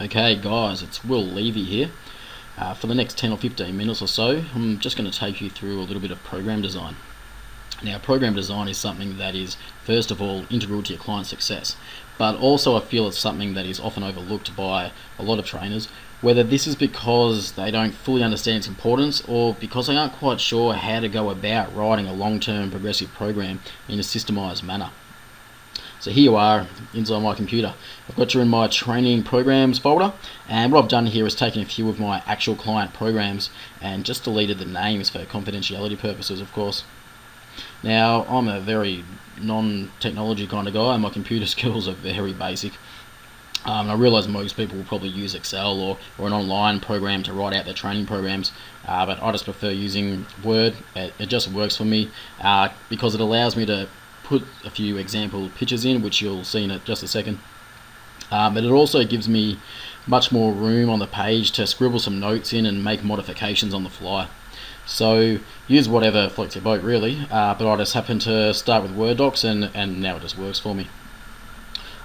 Okay guys, it's Will Levy here. For the next 10 or 15 minutes or so, I'm just going to take you through a little bit of program design. Now, program design is something that is, first of all, integral to your client success, but also I feel it's something that is often overlooked by a lot of trainers, whether this is because they don't fully understand its importance or because they aren't quite sure how to go about writing a long-term progressive program in a systemized manner. So here you are inside my computer. I've got you in my training programs folder, and what I've done here is taken a few of my actual client programs and just deleted the names for confidentiality purposes, of course. Now, I'm a very non-technology kind of guy, and my computer skills are very basic. I realise most people will probably use Excel or an online program to write out their training programs, but I just prefer using Word. It just works for me because it allows me to put a few example pictures in, which you'll see in just a second, but it also gives me much more room on the page to scribble some notes in and make modifications on the fly. So use whatever floats your boat really, but I just happen to start with Word docs and now it just works for me.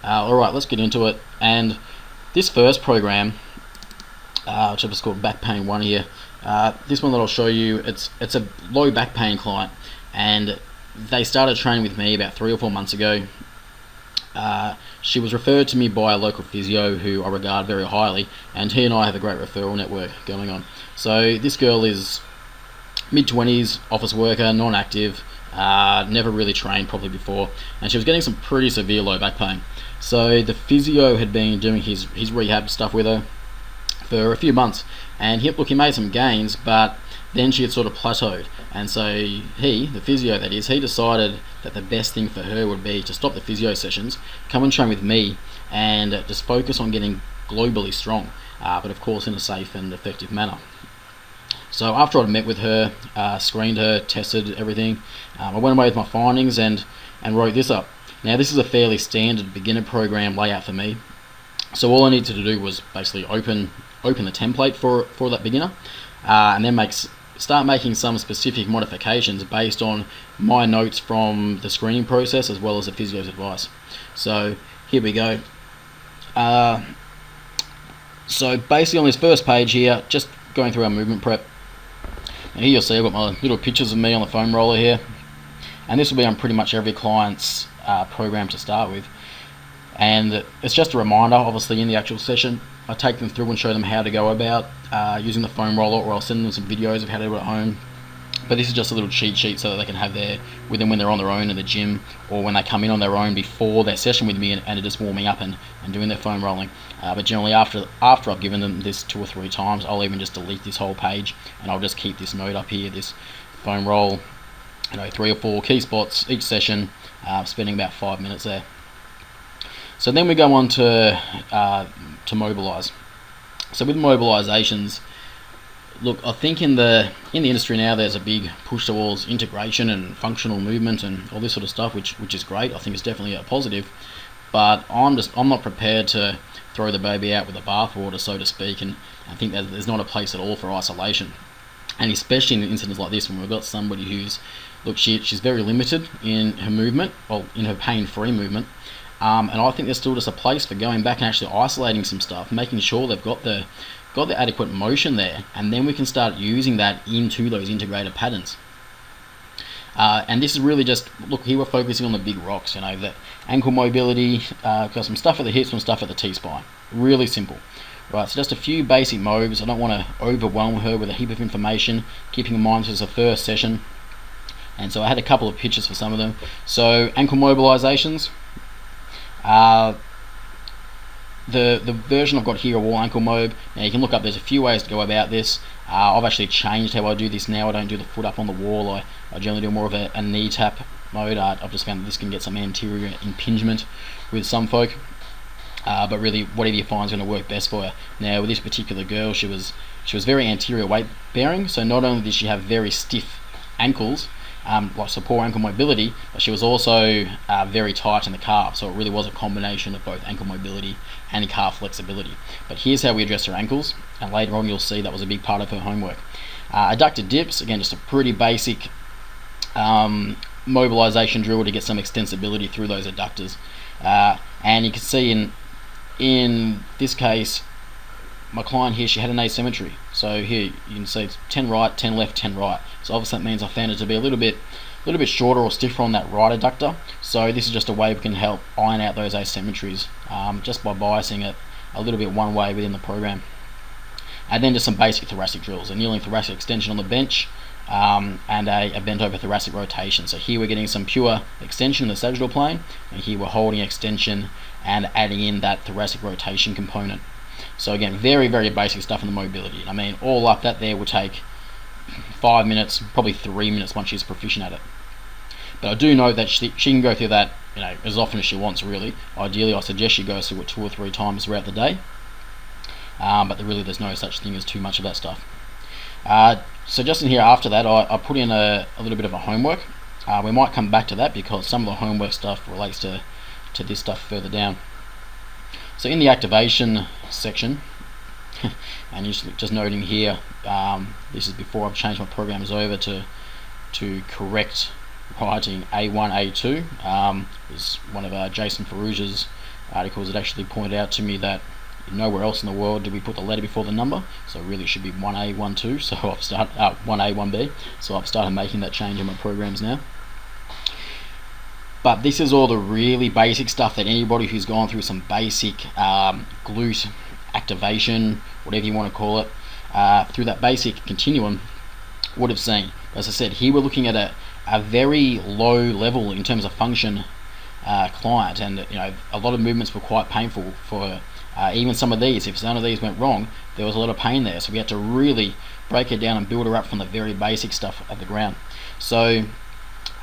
Alright, let's get into it. And this first program, which I've just called Back Pain 1 here, this one that I'll show you, it's a low back pain client, and they started training with me about 3 or 4 months ago. She was referred to me by a local physio who I regard very highly, and he and I have a great referral network going on. So this girl is mid-20s, office worker, non-active, never really trained properly before, and she was getting some pretty severe low back pain. So the physio had been doing his rehab stuff with her for a few months, and he made some gains, but then she had sort of plateaued, and so the physio that is, he decided that the best thing for her would be to stop the physio sessions, come and train with me, and just focus on getting globally strong, but of course in a safe and effective manner. So after I'd met with her, screened her, tested everything, I went away with my findings and wrote this up. Now this is a fairly standard beginner program layout for me, so all I needed to do was basically open the template for that beginner, and then start making some specific modifications based on my notes from the screening process as well as the physio's advice. So here we go. So basically on this first page here, just going through our movement prep. And here you'll see I've got my little pictures of me on the foam roller here, and this will be on pretty much every client's program to start with. And it's just a reminder, obviously in the actual session, I take them through and show them how to go about using the foam roller, or I'll send them some videos of how to do it at home. But this is just a little cheat sheet so that they can have there with them when they're on their own in the gym, or when they come in on their own before their session with me and are just warming up and doing their foam rolling. But generally after I've given them this 2 or 3 times, I'll even just delete this whole page and I'll just keep this note up here, this foam roll, 3 or 4 key spots each session, spending about 5 minutes there. So then we go on to mobilize. So with mobilizations, look, I think in the industry now there's a big push towards integration and functional movement and all this sort of stuff, which is great. I think it's definitely a positive, but I'm not prepared to throw the baby out with the bathwater, so to speak, and I think that there's not a place at all for isolation. And especially in incidents like this, when we've got somebody who's, look, she's very limited in her movement, or in her pain-free movement, and I think there's still just a place for going back and actually isolating some stuff, making sure they've got the adequate motion there, and then we can start using that into those integrated patterns. And this is really just, look, here we're focusing on the big rocks, the ankle mobility, got some stuff at the hips, some stuff at the T-spine. Really simple. Right, so just a few basic moves. I don't want to overwhelm her with a heap of information, keeping in mind this is a first session. And so I had a couple of pictures for some of them. So ankle mobilizations. The version I've got here, a wall ankle mob. Now you can look up, there's a few ways to go about this. I've actually changed how I do this now. I don't do the foot up on the wall. I generally do more of a knee tap mode. I've just found that this can get some anterior impingement with some folk. But really, whatever you find is going to work best for her. Now with this particular girl, she was very anterior weight bearing, so not only did she have very stiff ankles, like so poor ankle mobility, but she was also very tight in the calf, so it really was a combination of both ankle mobility and calf flexibility. But here's how we address her ankles, and later on you'll see that was a big part of her homework. Adductor dips, again just a pretty basic mobilization drill to get some extensibility through those adductors, and you can see in this case my client here, she had an asymmetry. So here you can see it's 10 right, 10 left, 10 right. So obviously that means I found it to be a little bit shorter or stiffer on that right adductor. So this is just a way we can help iron out those asymmetries just by biasing it a little bit one way within the program. And then just some basic thoracic drills, a kneeling thoracic extension on the bench, and a bent over thoracic rotation. So here we're getting some pure extension in the sagittal plane, and here we're holding extension and adding in that thoracic rotation component. So again, very, very basic stuff in the mobility. I mean, all up that there will take 5 minutes, probably 3 minutes once she's proficient at it. But I do know that she can go through that, as often as she wants, really. Ideally, I suggest she goes through it 2 or 3 times throughout the day. But there's no such thing as too much of that stuff. So just in here after that, I put in a little bit of a homework. We might come back to that because some of the homework stuff relates to this stuff further down. So in the activation section, and just noting here, this is before I've changed my programs over to correct writing A1, A2. Is one of Jason Ferrugia's articles that actually pointed out to me that nowhere else in the world do we put the letter before the number, so really it should be 1A, 1-2. So I've started 1A, 1B. So I've started making that change in my programs now. But this is all the really basic stuff that anybody who's gone through some basic glute activation, whatever you want to call it, through that basic continuum would have seen. As I said, here we're looking at a very low level in terms of function client, and a lot of movements were quite painful for even some of these. If some of these went wrong, there was a lot of pain there, so we had to really break it down and build her up from the very basic stuff of the ground. So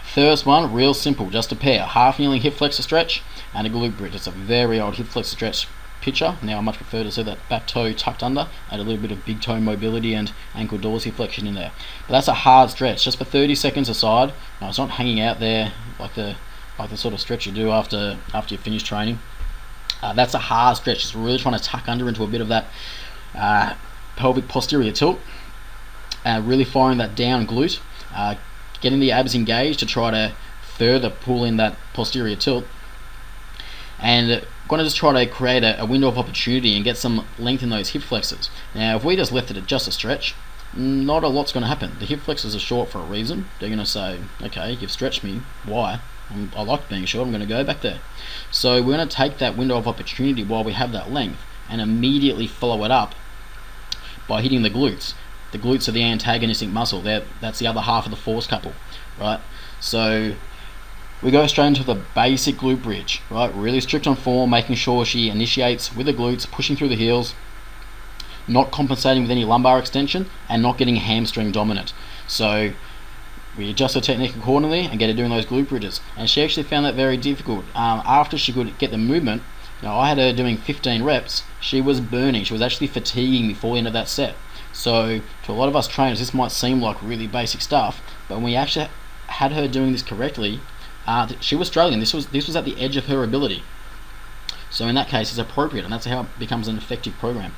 first one, real simple, just a pair, half kneeling hip flexor stretch and a glute bridge. It's a very old hip flexor stretch picture. Now I much prefer to see that back toe tucked under and a little bit of big toe mobility and ankle dorsiflexion in there. But that's a hard stretch, just for 30 seconds aside. No, it's not hanging out there like the sort of stretch you do after you finish training. That's a hard stretch. It's really trying to tuck under into a bit of that pelvic posterior tilt, really firing that down glute, getting the abs engaged to try to further pull in that posterior tilt, and going to just try to create a window of opportunity and get some length in those hip flexors. Now if we just left it at just a stretch, not a lot's going to happen. The hip flexors are short for a reason. They're going to say, okay, you've stretched me, why? I like being short, I'm going to go back there. So we're going to take that window of opportunity while we have that length and immediately follow it up by hitting the glutes. The glutes are the antagonistic muscle. That's the other half of the force couple, right? So we go straight into the basic glute bridge, right? Really strict on form, making sure she initiates with the glutes, pushing through the heels, not compensating with any lumbar extension, and not getting hamstring dominant. So we adjust her technique accordingly and get her doing those glute bridges. And she actually found that very difficult. After she could get the movement, I had her doing 15 reps. She was burning. She was actually fatiguing before the end of that set. So to a lot of us trainers, this might seem like really basic stuff, but when we actually had her doing this correctly, she was struggling. This was at the edge of her ability. So in that case, it's appropriate, and that's how it becomes an effective program.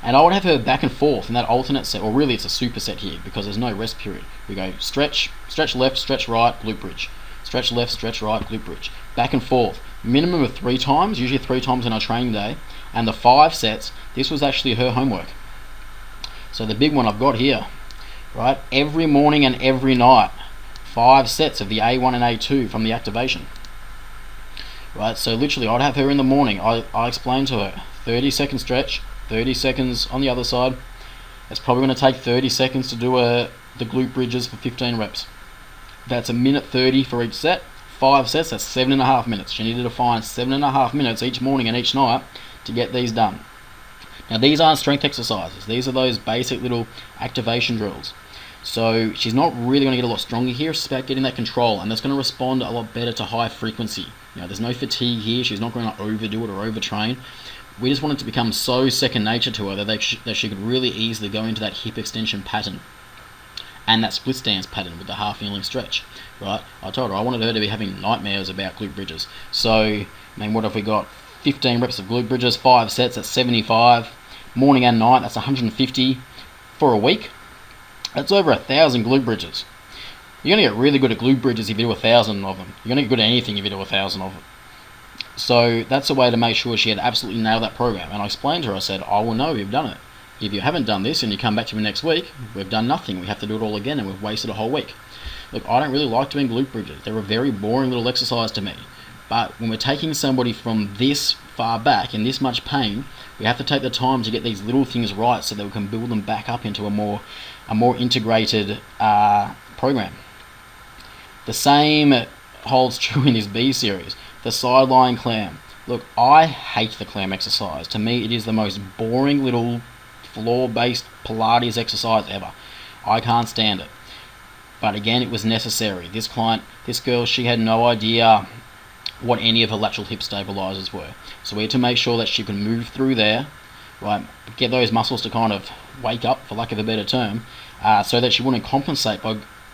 And I would have her back and forth in that alternate set, or really it's a superset here because there's no rest period. We go stretch left, stretch right, glute bridge. Stretch left, stretch right, glute bridge. Back and forth. Minimum of 3 times, usually 3 times on our training day. And the 5 sets, this was actually her homework. So the big one I've got here, right? Every morning and every night, 5 sets of the A1 and A2 from the activation. Right, so literally I'd have her in the morning. I explained to her, 30-second stretch, 30 seconds on the other side. It's probably going to take 30 seconds to do the glute bridges for 15 reps. That's a minute 30 for each set. 5 sets, that's 7.5 minutes. She needed to find 7.5 minutes each morning and each night to get these done. Now these aren't strength exercises. These are those basic little activation drills. So she's not really going to get a lot stronger here. It's about getting that control, and that's going to respond a lot better to high frequency. There's no fatigue here. She's not going to overdo it or overtrain. We just want it to become so second nature to her that she could really easily go into that hip extension pattern and that split stance pattern with the half kneeling stretch, right? I told her I wanted her to be having nightmares about glute bridges. So, what have we got? 15 reps of glute bridges, 5 sets, that's 75. Morning and night, that's 150 for a week. That's over 1,000 glute bridges. You're going to get really good at glute bridges if you do 1,000 of them. You're going to get good at anything if you do 1,000 of them. So that's a way to make sure she had absolutely nailed that program. And I explained to her, I said, I will know you've done it. If you haven't done this and you come back to me next week, we've done nothing. We have to do it all again and we've wasted a whole week. Look, I don't really like doing glute bridges. They're a very boring little exercise to me. But when we're taking somebody from this far back in this much pain, we have to take the time to get these little things right so that we can build them back up into a more integrated program. The same holds true in this B series, the sideline clam. Look, I hate the clam exercise. To me, it is the most boring little floor-based Pilates exercise ever. I can't stand it. But again, it was necessary. This girl, she had no idea what any of her lateral hip stabilizers were. So we had to make sure that she can move through there, right, get those muscles to kind of wake up, for lack of a better term, so that she wouldn't compensate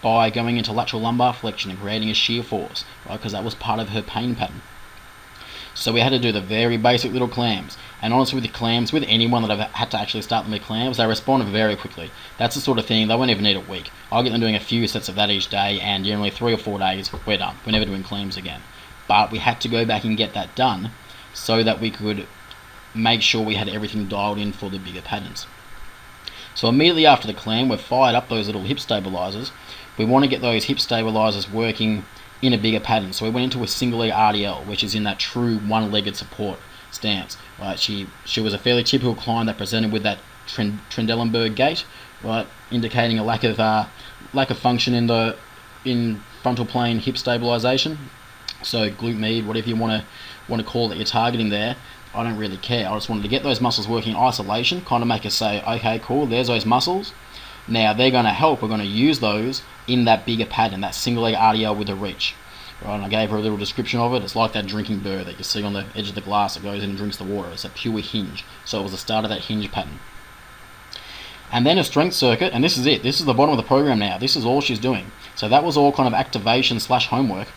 by going into lateral lumbar flexion and creating a shear force, right, because that was part of her pain pattern. So we had to do the very basic little clams. And honestly, with the clams, with anyone that I've had to actually start them with clams, they respond very quickly. That's the sort of thing, they won't even need a week. I'll get them doing a few sets of that each day, and generally 3 or 4 days, we're done. We're never doing clams again. But we had to go back and get that done so that we could make sure we had everything dialed in for the bigger patterns. So immediately after the clam, we've fired up those little hip stabilizers. We want to get those hip stabilizers working in a bigger pattern. So we went into a single leg RDL, which is in that true one-legged support stance. Right, she was a fairly typical client that presented with that Trendelenburg gait, right, indicating a lack of function in frontal plane hip stabilization. So glute med, whatever you want to call it that you're targeting there, I don't really care. I just wanted to get those muscles working in isolation, kind of make us say, okay, cool, there's those muscles. Now they're going to help. We're going to use those in that bigger pattern, that single leg RDL with a reach. Right, and I gave her a little description of it. It's like that drinking bird that you see on the edge of the glass that goes in and drinks the water. It's a pure hinge. So it was the start of that hinge pattern. And then a strength circuit, and this is it. This is the bottom of the program now. This is all she's doing. So that was all kind of activation / homework.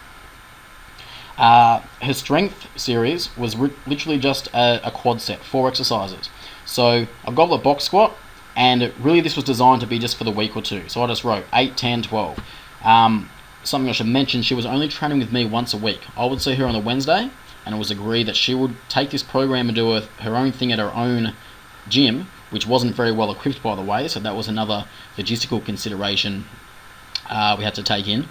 Her strength series was literally just a quad set, 4 exercises. So a goblet box squat, and really this was designed to be just for the week or two. So I just wrote 8, 10, 12. Something I should mention, she was only training with me once a week. I would see her on the Wednesday, and it was agreed that she would take this program and do her own thing at her own gym, which wasn't very well equipped, by the way, so that was another logistical consideration we had to take in.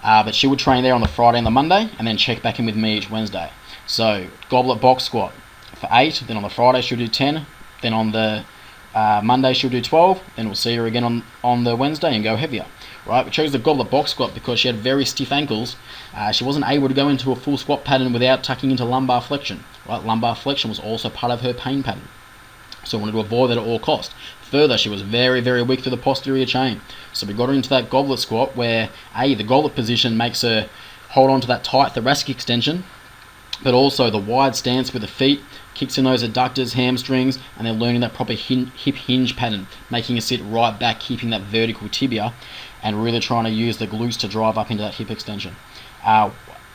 But she would train there on the Friday and the Monday, and then check back in with me each Wednesday. So goblet box squat for 8, then on the Friday she'll do 10, then on the Monday she'll do 12, then we'll see her again on the Wednesday and go heavier. Right, we chose the goblet box squat because she had very stiff ankles. She wasn't able to go into a full squat pattern without tucking into lumbar flexion. Right, lumbar flexion was also part of her pain pattern, so we wanted to avoid that at all cost. Further, she was very, very weak through the posterior chain, so we got her into that goblet squat where the goblet position makes her hold on to that tight thoracic extension, but also the wide stance with the feet kicks in those adductors, hamstrings, and they're learning that proper hip hinge pattern, making her sit right back, keeping that vertical tibia, and really trying to use the glutes to drive up into that hip extension.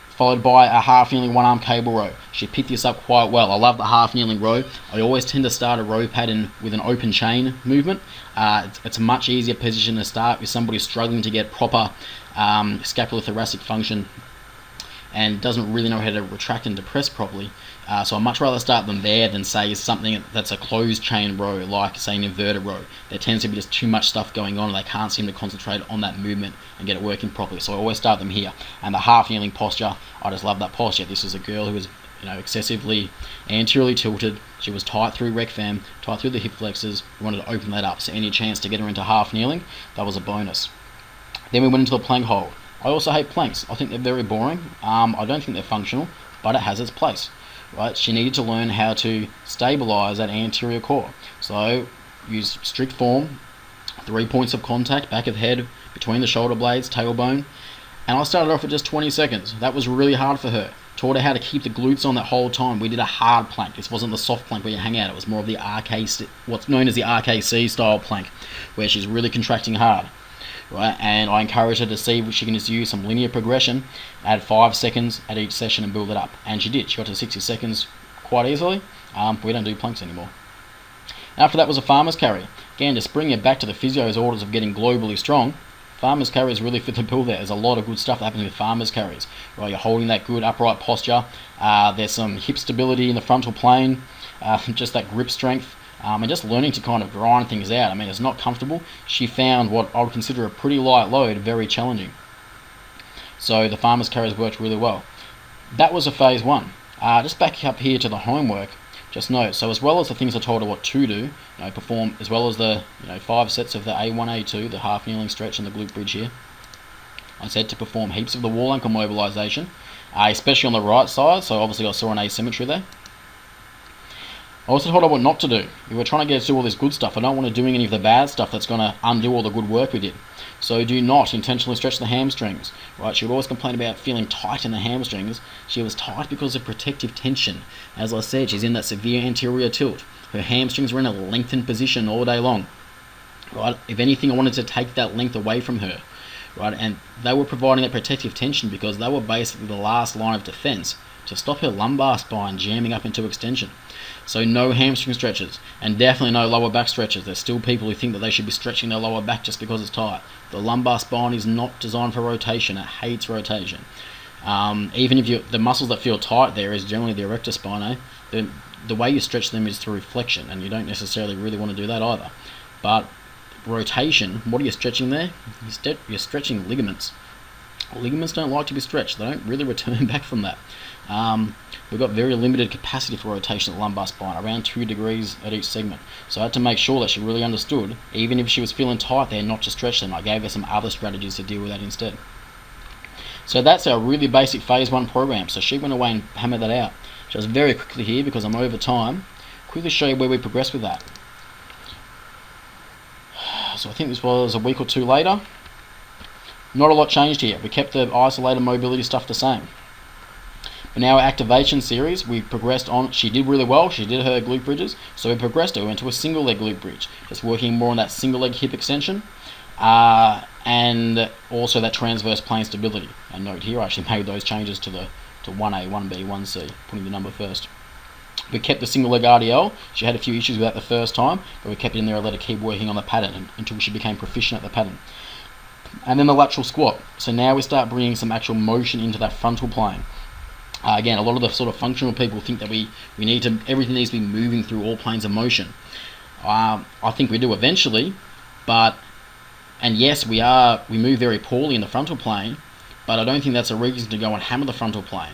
Followed by a half kneeling one arm cable row. She picked this up quite well. I love the half kneeling row. I always tend to start a row pattern with an open chain movement. It's a much easier position to start with somebody struggling to get proper scapulothoracic function and doesn't really know how to retract and depress properly. So I'd much rather start them there than say something that's a closed chain row, like say an inverted row. There tends to be just too much stuff going on and they can't seem to concentrate on that movement and get it working properly. So I always start them here. And the half kneeling posture, I just love that posture. This is a girl who was excessively anteriorly tilted. She was tight through rec fem, tight through the hip flexors. We wanted to open that up, so any chance to get her into half kneeling, that was a bonus. Then we went into the plank hold. I also hate planks. I think they're very boring. I don't think they're functional, but it has its place. Right? She needed to learn how to stabilize that anterior core. So use strict form, 3 points of contact, back of head, between the shoulder blades, tailbone. And I started off at just 20 seconds. That was really hard for her. Taught her how to keep the glutes on that whole time. We did a hard plank. This wasn't the soft plank where you hang out. It was more of the what's known as the RKC style plank, where she's really contracting hard. Right, and I encouraged her to see if she can just use some linear progression, add 5 seconds at each session and build it up. And she did. She got to 60 seconds quite easily. We don't do planks anymore. After that was a farmer's carry. Again, just bring it back to the physio's orders of getting globally strong. Farmer's carries really fit the bill there. There's a lot of good stuff happening with farmer's carries. Right, you're holding that good upright posture. There's some hip stability in the frontal plane, just that grip strength, and just learning to kind of grind things out. I mean, it's not comfortable. She found what I would consider a pretty light load very challenging. So the farmer's carries worked really well. That was a phase 1. Just back up here to the homework. Just note, so as well as the things I told her what to do, perform as well as the 5 sets of the A1, A2, the half kneeling stretch and the glute bridge here. I said to perform heaps of the wall ankle mobilization, especially on the right side, so obviously I saw an asymmetry there. I also told her what not to do. If we're trying to get to do all this good stuff, I don't want her doing any of the bad stuff that's going to undo all the good work we did. So do not intentionally stretch the hamstrings. Right? She would always complain about feeling tight in the hamstrings. She was tight because of protective tension. As I said, she's in that severe anterior tilt. Her hamstrings were in a lengthened position all day long. Right? If anything, I wanted to take that length away from her. Right? And they were providing that protective tension because they were basically the last line of defense to stop her lumbar spine jamming up into extension. So no hamstring stretches, and definitely no lower back stretches. There's still people who think that they should be stretching their lower back just because it's tight. The lumbar spine is not designed for rotation. It hates rotation. Even if the muscles that feel tight there is generally the erector spine. The way you stretch them is through flexion, and you don't necessarily really want to do that either. But rotation, what are you stretching there? You're stretching ligaments. Ligaments don't like to be stretched. They don't really return back from that. We've got very limited capacity for rotation at the lumbar spine, around 2 degrees at each segment. So I had to make sure that she really understood, even if she was feeling tight there, not to stretch them. I gave her some other strategies to deal with that instead. So that's our really basic phase 1 program. So she went away and hammered that out. Just very quickly here, because I'm over time, quickly show you where we progressed with that. So I think this was a week or 2 later. Not a lot changed here. We kept the isolated mobility stuff the same. But now our activation series, we progressed on. She did really well. She did her glute bridges. So we progressed her into a single leg glute bridge. Just working more on that single leg hip extension. And also that transverse plane stability. And note here, I actually made those changes to 1A, 1B, 1C, putting the number first. We kept the single leg RDL. She had a few issues with that the first time, but we kept it in there and let her keep working on the pattern until she became proficient at the pattern. And then the lateral squat. So now we start bringing some actual motion into that frontal plane. Again, a lot of the sort of functional people think that everything needs to be moving through all planes of motion. I think we do eventually, and yes, we move very poorly in the frontal plane, but I don't think that's a reason to go and hammer the frontal plane.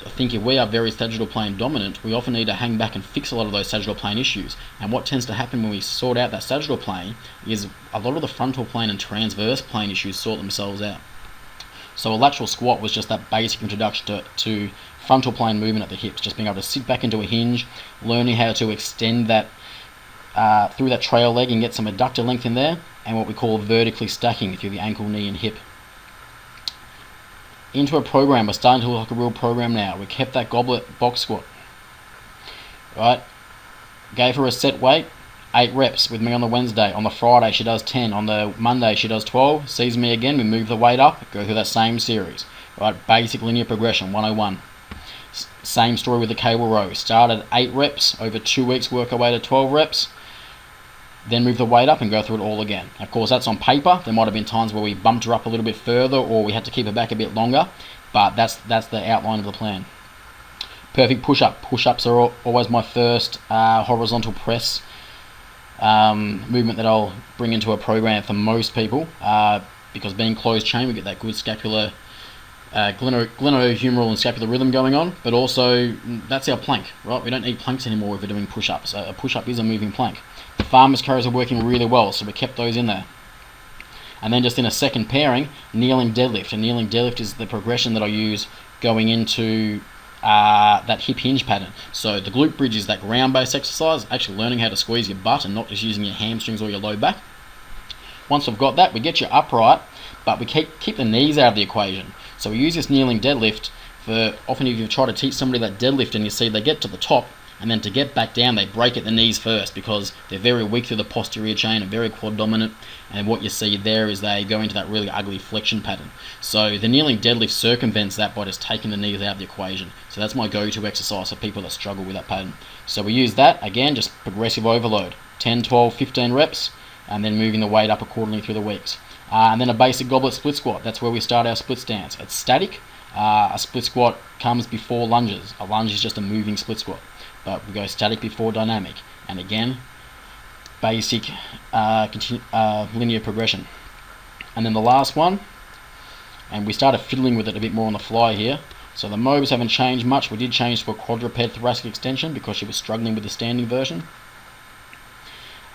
I think if we are very sagittal plane dominant, we often need to hang back and fix a lot of those sagittal plane issues. And what tends to happen when we sort out that sagittal plane is a lot of the frontal plane and transverse plane issues sort themselves out. So a lateral squat was just that basic introduction to frontal plane movement at the hips, just being able to sit back into a hinge, learning how to extend that through that trail leg and get some adductor length in there, and what we call vertically stacking through the ankle, knee and hip. Into a program, we're starting to look like a real program now. We kept that goblet box squat. Right? Gave her a set weight, 8 reps with me on the Wednesday. On the Friday she does 10. On the Monday she does 12. Sees me again, we move the weight up, go through that same series. Right, basic linear progression, 101. Same story with the cable row. Started 8 reps, over 2 weeks work our way to 12 reps. Then move the weight up and go through it all again. Of course, that's on paper. There might have been times where we bumped her up a little bit further or we had to keep her back a bit longer, but that's the outline of the plan. Perfect push-up. Push-ups are always my first horizontal press movement that I'll bring into a program for most people, because being closed chain, we get that good scapular, glenohumeral and scapular rhythm going on, but also that's our plank, right? We don't need planks anymore if we're doing push-ups. A push-up is a moving plank. The farmer's carries are working really well, so we kept those in there. And then just in a second pairing, kneeling deadlift. And kneeling deadlift is the progression that I use going into that hip hinge pattern. So the glute bridge is that ground-based exercise, actually learning how to squeeze your butt and not just using your hamstrings or your low back. Once we've got that, we get you upright, but we keep the knees out of the equation. So we use this kneeling deadlift for often if you try to teach somebody that deadlift and you see they get to the top, and then to get back down they break at the knees first because they're very weak through the posterior chain and very quad dominant, and what you see there is they go into that really ugly flexion pattern. So the kneeling deadlift circumvents that by just taking the knees out of the equation. So that's my go-to exercise for people that struggle with that pattern. So we use that, again, just progressive overload, 10, 12, 15 reps, and then moving the weight up accordingly through the weeks. And then a basic goblet split squat. That's where we start our split stance. It's static. A split squat comes before lunges. A lunge is just a moving split squat, but we go static before dynamic. And again, basic linear progression. And then the last one, and we started fiddling with it a bit more on the fly here. So the mobs haven't changed much. We did change to a quadruped thoracic extension because she was struggling with the standing version.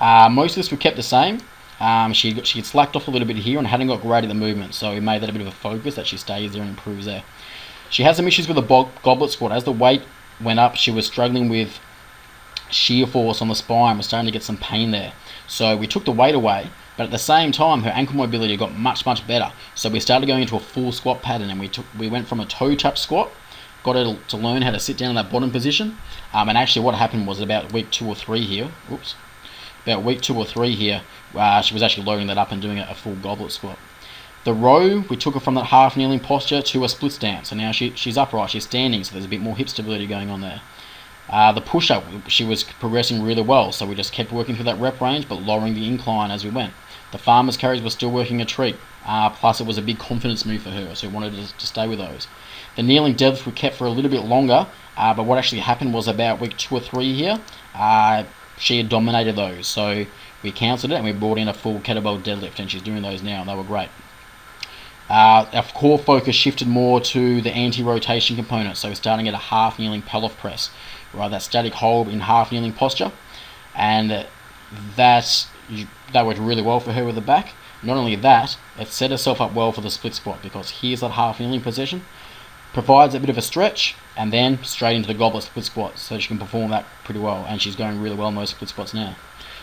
Most of this we kept the same. She had slacked off a little bit here and hadn't got great at the movement, so we made that a bit of a focus that she stays there and improves there. She had some issues with the goblet squat. As the weight went up, she was struggling with shear force on the spine, was starting to get some pain there. So we took the weight away, but at the same time her ankle mobility got much better. So we started going into a full squat pattern, and we went from a toe touch squat, got her to learn how to sit down in that bottom position. And actually what happened was about week 2 or 3 here, she was actually loading that up and doing a full goblet squat. The row, we took her from that half kneeling posture to a split stance, so now she's upright, she's standing, so there's a bit more hip stability going on there. The push-up, she was progressing really well, so we just kept working through that rep range, but lowering the incline as we went. The farmer's carries were still working a treat, plus it was a big confidence move for her, so we wanted to stay with those. The kneeling deadlift we kept for a little bit longer, but what actually happened was about week 2 or 3 here, she had dominated those, so we cancelled it and we brought in a full kettlebell deadlift, and she's doing those now, and they were great. Our core focus shifted more to the anti-rotation component, so we're starting at a half kneeling Pallof press, right? That static hold in half kneeling posture, and that worked really well for her with the back. Not only that, it set herself up well for the split squat, because here's that half kneeling position, provides a bit of a stretch, and then straight into the goblet split squat, so she can perform that pretty well, and she's going really well in those split squats now.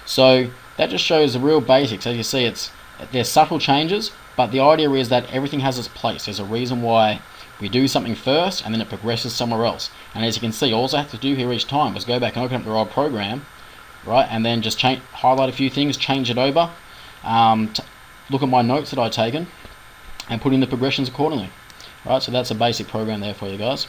So that just shows the real basics. As you see, there's subtle changes, but the idea is that everything has its place. There's a reason why we do something first and then it progresses somewhere else. And as you can see, all I have to do here each time was go back and open up the old program, right, and then just highlight a few things, change it over, look at my notes that I've taken, and put in the progressions accordingly. Right, so that's a basic program there for you guys.